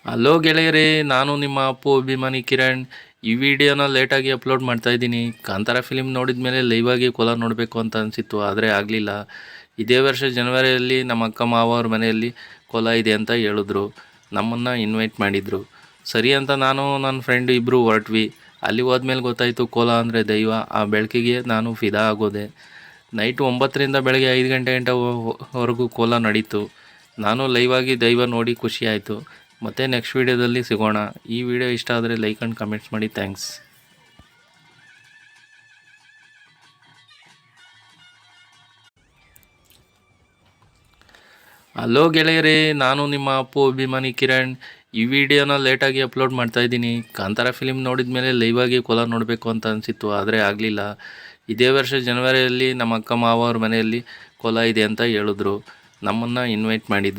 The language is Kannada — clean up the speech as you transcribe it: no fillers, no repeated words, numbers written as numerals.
ಹಲೋ ಗೆಳೆಯರೇ, ನಾನು ನಿಮ್ಮ ಅಪ್ಪು ಅಭಿಮಾನಿ ಕಿರಣ್. ಈ ವಿಡಿಯೋನ ಲೇಟಾಗಿ ಅಪ್ಲೋಡ್ ಮಾಡ್ತಾ ಇದ್ದೀನಿ. ಕಾಂತಾರ ಫಿಲಿಮ್ ನೋಡಿದ ಮೇಲೆ ಲೈವ್ ಆಗಿ ಕೋಲ ನೋಡಬೇಕು ಅಂತ ಅನಿಸಿತ್ತು, ಆದರೆ ಆಗಲಿಲ್ಲ. ಇದೇ ವರ್ಷ ಜನವರಿಯಲ್ಲಿ ನಮ್ಮ ಅಕ್ಕ ಮಾವ ಅವ್ರ ಮನೆಯಲ್ಲಿ ಕೋಲ ಇದೆ ಅಂತ ಹೇಳಿದ್ರು. ನಮ್ಮನ್ನು ಇನ್ವೈಟ್ ಮಾಡಿದರು. ಸರಿ ಅಂತ ನಾನು ನನ್ನ ಫ್ರೆಂಡ್ ಇಬ್ಬರು ಹೊರಟ್ವಿ. ಅಲ್ಲಿ ಹೋದ್ಮೇಲೆ ಗೊತ್ತಾಯಿತು ಕೋಲ ಅಂದರೆ ದೈವ. ಆ ಬೆಳಕಿಗೆ ನಾನು ಫಿದಾ ಆಗೋದೆ. ನೈಟ್ 9ರಿಂದ ಬೆಳಗ್ಗೆ 5 ಗಂಟೆವರೆಗೂ ಕೋಲ ನಡೀತು. ನಾನು ಲೈವ್ ಆಗಿ ದೈವ ನೋಡಿ ಖುಷಿ ಆಯಿತು. ಮತ್ತೆ ನೆಕ್ಸ್ಟ್ ವೀಡಿಯೋದಲ್ಲಿ ಸಿಗೋಣ. ಈ ವಿಡಿಯೋ ಇಷ್ಟ ಆದರೆ ಲೈಕ್ ಆ್ಯಂಡ್ ಕಮೆಂಟ್ಸ್ ಮಾಡಿ. ಥ್ಯಾಂಕ್ಸ್. ಹಲೋ ಗೆಳೆಯರೇ, ನಾನು ನಿಮ್ಮ ಅಪ್ಪು ಅಭಿಮಾನಿ ಕಿರಣ್. ಈ ವಿಡಿಯೋನ ಲೇಟಾಗಿ ಅಪ್ಲೋಡ್ ಮಾಡ್ತಾ ಇದ್ದೀನಿ. ಕಾಂತಾರ ಫಿಲಿಮ್ ನೋಡಿದ ಮೇಲೆ ಲೈವ್ ಆಗಿ ಕೋಲ ನೋಡಬೇಕು ಅಂತ ಅನಿಸಿತ್ತು, ಆದರೆ ಆಗಲಿಲ್ಲ. ಇದೇ ವರ್ಷ ಜನವರಿಯಲ್ಲಿ ನಮ್ಮ ಅಕ್ಕ ಮಾವ ಅವ್ರ ಮನೆಯಲ್ಲಿ ಕೋಲ ಇದೆ ಅಂತ ಹೇಳಿದ್ರು. ನಮ್ಮನ್ನು ಇನ್ವೈಟ್ ಮಾಡಿದ್ರು.